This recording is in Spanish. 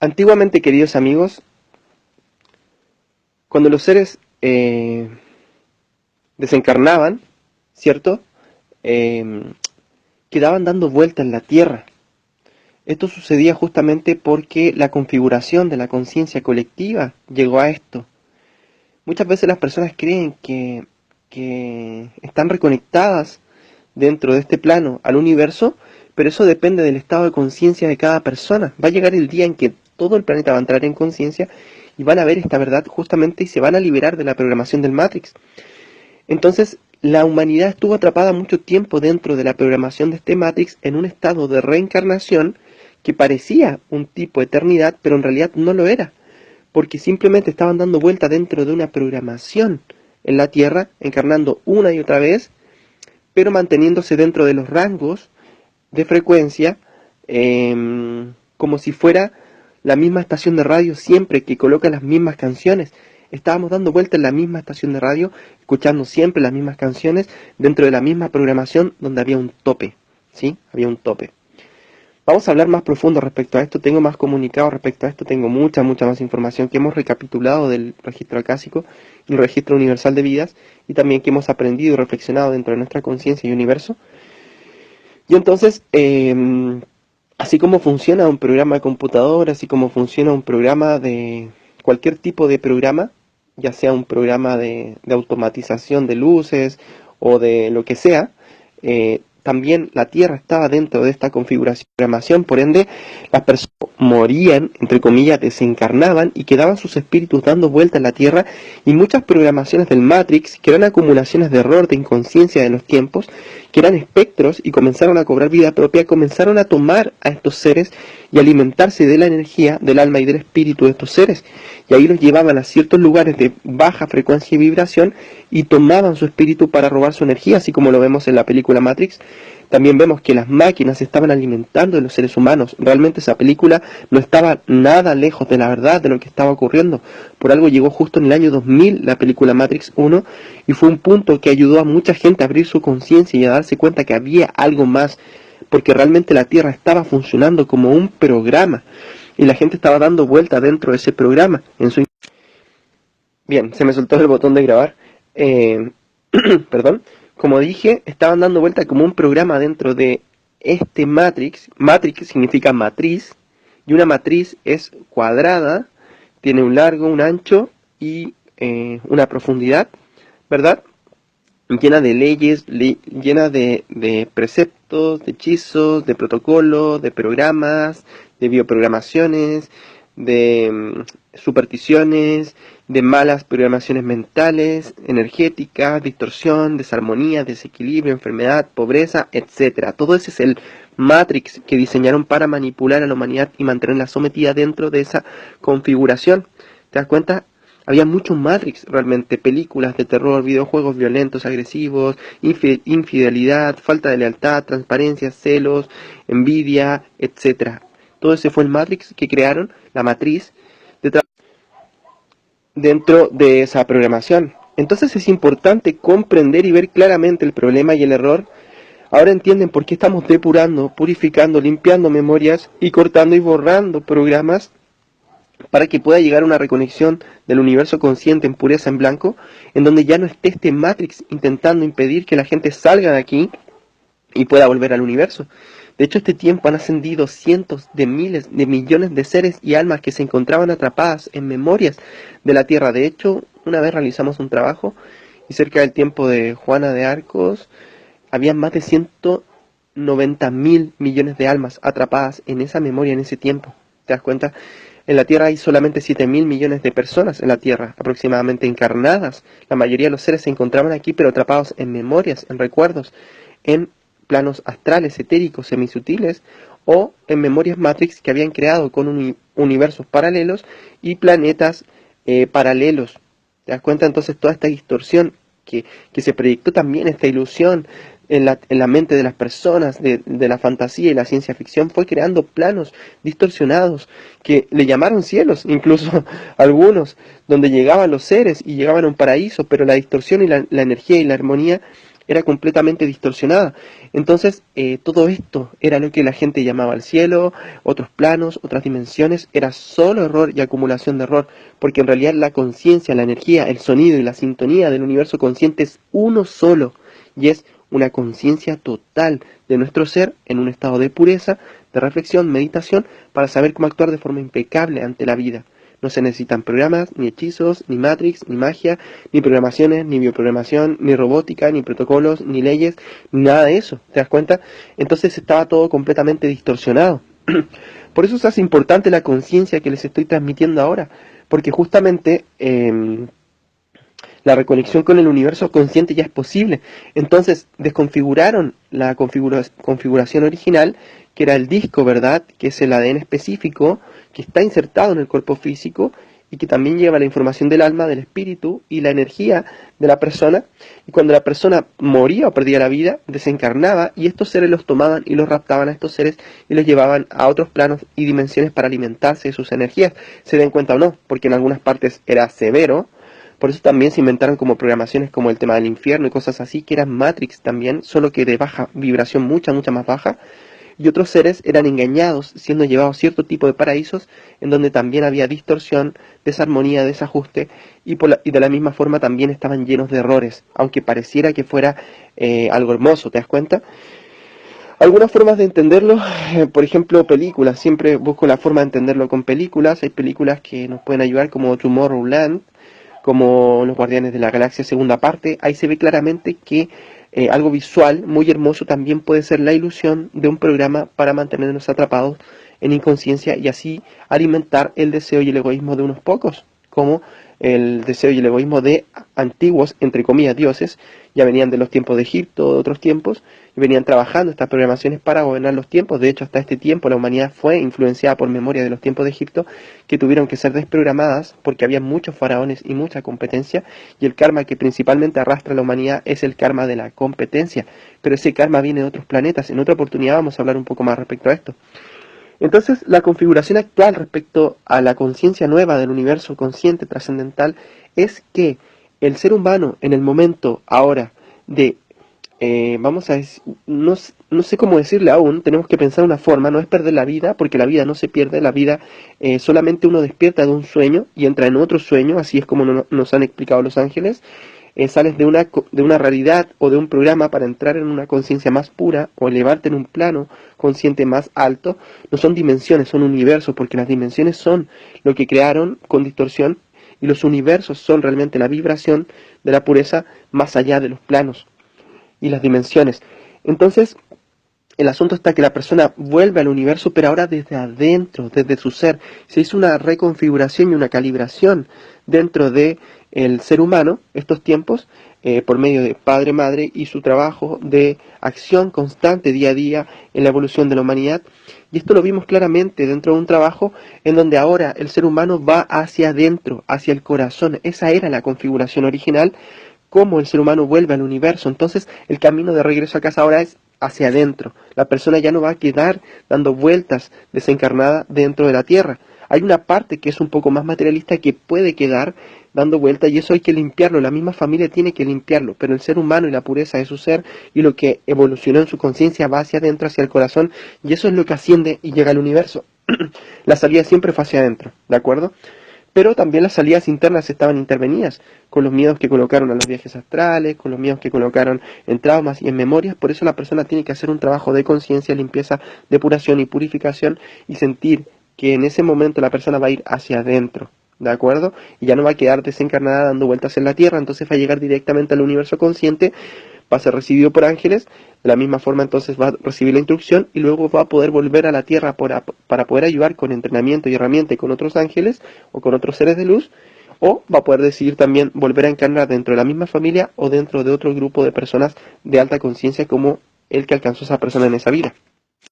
Antiguamente, queridos amigos, cuando los seres desencarnaban, ¿cierto? Eh, Quedaban dando vueltas en la Tierra. Esto sucedía justamente porque la configuración de la conciencia colectiva llegó a esto. Muchas veces las personas creen que están reconectadas dentro de este plano al universo, pero eso depende del estado de conciencia de cada persona. Va a llegar el día en que todo el planeta va a entrar en conciencia y van a ver esta verdad justamente y se van a liberar de la programación del Matrix. Entonces, la humanidad estuvo atrapada mucho tiempo dentro de la programación de este Matrix en un estado de reencarnación que parecía un tipo de eternidad, pero en realidad no lo era, porque simplemente estaban dando vuelta dentro de una programación en la Tierra, encarnando una y otra vez, pero manteniéndose dentro de los rangos de frecuencia, como si fuera la misma estación de radio siempre que coloca las mismas canciones. Estábamos dando vuelta en la misma estación de radio, escuchando siempre las mismas canciones, dentro de la misma programación donde había un tope, ¿sí? Había un tope. Vamos a hablar más profundo respecto a esto, tengo más comunicado respecto a esto, tengo mucha más información que hemos recapitulado del registro acásico y el registro universal de vidas, y también que hemos aprendido y reflexionado dentro de nuestra conciencia y universo. Y entonces, así como funciona un programa de computadora, así como funciona un programa de cualquier tipo de programa, ya sea un programa de automatización de luces o de lo que sea, también la Tierra estaba dentro de esta configuración de programación, por ende las personas morían, entre comillas, desencarnaban y quedaban sus espíritus dando vuelta en la Tierra, y muchas programaciones del Matrix, que eran acumulaciones de error, de inconsciencia de los tiempos, que eran espectros y comenzaron a cobrar vida propia, comenzaron a tomar a estos seres y alimentarse de la energía, del alma y del espíritu de estos seres, y ahí los llevaban a ciertos lugares de baja frecuencia y vibración y tomaban su espíritu para robar su energía, así como lo vemos en la película Matrix. También vemos que las máquinas estaban alimentando de los seres humanos. Realmente esa película no estaba nada lejos de la verdad de lo que estaba ocurriendo. Por algo llegó justo en el año 2000 la película Matrix 1 y fue un punto que ayudó a mucha gente a abrir su conciencia y a darse cuenta que había algo más, porque realmente la Tierra estaba funcionando como un programa y la gente estaba dando vuelta dentro de ese programa. Bien, se me soltó el botón de grabar. Perdón. Como dije, estaban dando vuelta como un programa dentro de este Matrix. Matrix significa matriz, y una matriz es cuadrada, tiene un largo, un ancho y una profundidad, ¿verdad? Llena de leyes, llena de preceptos, de hechizos, de protocolos, de programas, de bioprogramaciones, de supersticiones, de malas programaciones mentales, energéticas, distorsión, desarmonía, desequilibrio, enfermedad, pobreza, etc. Todo ese es el Matrix que diseñaron para manipular a la humanidad y mantenerla sometida dentro de esa configuración. ¿Te das cuenta? Había muchos Matrix realmente, películas de terror, videojuegos violentos, agresivos, infidelidad, falta de lealtad, transparencia, celos, envidia, etc. Todo ese fue el Matrix que crearon, la matriz, dentro de esa programación. Entonces es importante comprender y ver claramente el problema y el error. Ahora entienden por qué estamos depurando, purificando, limpiando memorias y cortando y borrando programas para que pueda llegar a una reconexión del universo consciente en pureza en blanco, en donde ya no esté este Matrix intentando impedir que la gente salga de aquí y pueda volver al universo. De hecho, este tiempo han ascendido cientos de miles de millones de seres y almas que se encontraban atrapadas en memorias de la Tierra. De hecho, una vez realizamos un trabajo y cerca del tiempo de Juana de Arcos, había más de 190.000 millones de almas atrapadas en esa memoria en ese tiempo. ¿Te das cuenta? En la Tierra hay solamente 7.000 millones de personas en la Tierra, aproximadamente encarnadas. La mayoría de los seres se encontraban aquí, pero atrapados en memorias, en recuerdos, en planos astrales, etéricos, semisutiles, o en memorias Matrix que habían creado con universos paralelos y planetas paralelos. ¿Te das cuenta? Entonces toda esta distorsión que se proyectó también, esta ilusión en la mente de las personas, de la fantasía y la ciencia ficción, fue creando planos distorsionados que le llamaron cielos, incluso algunos, donde llegaban los seres y llegaban a un paraíso, pero la distorsión y la energía y la armonía era completamente distorsionada. Entonces, todo esto era lo que la gente llamaba el cielo, otros planos, otras dimensiones, era solo error y acumulación de error, porque en realidad la conciencia, la energía, el sonido y la sintonía del universo consciente es uno solo, y es una conciencia total de nuestro ser en un estado de pureza, de reflexión, meditación, para saber cómo actuar de forma impecable ante la vida. No se necesitan programas, ni hechizos, ni matrix, ni magia, ni programaciones, ni bioprogramación, ni robótica, ni protocolos, ni leyes, ni nada de eso. ¿Te das cuenta? Entonces estaba todo completamente distorsionado. Por eso se hace importante la conciencia que les estoy transmitiendo ahora, porque justamente la reconexión con el universo consciente ya es posible. Entonces desconfiguraron la configuración original, que era el disco, ¿verdad? Que es el ADN específico, que está insertado en el cuerpo físico y que también lleva la información del alma, del espíritu y la energía de la persona. Y cuando la persona moría o perdía la vida, desencarnaba y estos seres los tomaban y los raptaban a estos seres y los llevaban a otros planos y dimensiones para alimentarse de sus energías. Se den cuenta o no, porque en algunas partes era severo. Por eso también se inventaron como programaciones como el tema del infierno y cosas así, que eran Matrix también, solo que de baja vibración, mucha más baja. Y otros seres eran engañados, siendo llevados a cierto tipo de paraísos, en donde también había distorsión, desarmonía, desajuste, y de la misma forma también estaban llenos de errores, aunque pareciera que fuera algo hermoso, ¿te das cuenta? Algunas formas de entenderlo, por ejemplo, películas. Siempre busco la forma de entenderlo con películas. Hay películas que nos pueden ayudar, como Tomorrowland, como Los Guardianes de la Galaxia segunda parte. Ahí se ve claramente que algo visual muy hermoso también puede ser la ilusión de un programa para mantenernos atrapados en inconsciencia y así alimentar el deseo y el egoísmo de unos pocos, como el deseo y el egoísmo de antiguos, entre comillas, dioses. Ya venían de los tiempos de Egipto, de otros tiempos, y venían trabajando estas programaciones para gobernar los tiempos. De hecho, hasta este tiempo la humanidad fue influenciada por memoria de los tiempos de Egipto, que tuvieron que ser desprogramadas porque había muchos faraones y mucha competencia, y el karma que principalmente arrastra a la humanidad es el karma de la competencia. Pero ese karma viene de otros planetas. En otra oportunidad vamos a hablar un poco más respecto a esto. Entonces, la configuración actual respecto a la conciencia nueva del universo consciente trascendental es que el ser humano en el momento ahora de, vamos a decir, no sé cómo decirle aún, tenemos que pensar una forma, no es perder la vida, porque la vida no se pierde, la vida solamente uno despierta de un sueño y entra en otro sueño, así es como nos han explicado los ángeles. Sales de una realidad o de un programa para entrar en una conciencia más pura o elevarte en un plano consciente más alto. No son dimensiones, son universos, porque las dimensiones son lo que crearon con distorsión y los universos son realmente la vibración de la pureza más allá de los planos y las dimensiones. Entonces, el asunto está que la persona vuelve al universo, pero ahora desde adentro, desde su ser. Se hizo una reconfiguración y una calibración dentro de el ser humano, estos tiempos, por medio de padre, madre y su trabajo de acción constante día a día en la evolución de la humanidad. Y esto lo vimos claramente dentro de un trabajo en donde ahora el ser humano va hacia adentro, hacia el corazón. Esa era la configuración original, cómo el ser humano vuelve al universo. Entonces el camino de regreso a casa ahora es hacia adentro. La persona ya no va a quedar dando vueltas desencarnada dentro de la tierra. Hay una parte que es un poco más materialista que puede quedar dando vueltas y eso hay que limpiarlo. La misma familia tiene que limpiarlo, pero el ser humano y la pureza de su ser y lo que evolucionó en su conciencia va hacia adentro, hacia el corazón, y eso es lo que asciende y llega al universo. La salida siempre fue hacia adentro, ¿de acuerdo? Pero también las salidas internas estaban intervenidas, con los miedos que colocaron a los viajes astrales, con los miedos que colocaron en traumas y en memorias. Por eso la persona tiene que hacer un trabajo de conciencia, limpieza, depuración y purificación y sentir que en ese momento la persona va a ir hacia adentro, ¿de acuerdo? Y ya no va a quedar desencarnada dando vueltas en la tierra, entonces va a llegar directamente al universo consciente, va a ser recibido por ángeles, de la misma forma entonces va a recibir la instrucción y luego va a poder volver a la tierra para poder ayudar con entrenamiento y herramienta y con otros ángeles o con otros seres de luz, o va a poder decidir también volver a encarnar dentro de la misma familia o dentro de otro grupo de personas de alta conciencia como el que alcanzó esa persona en esa vida.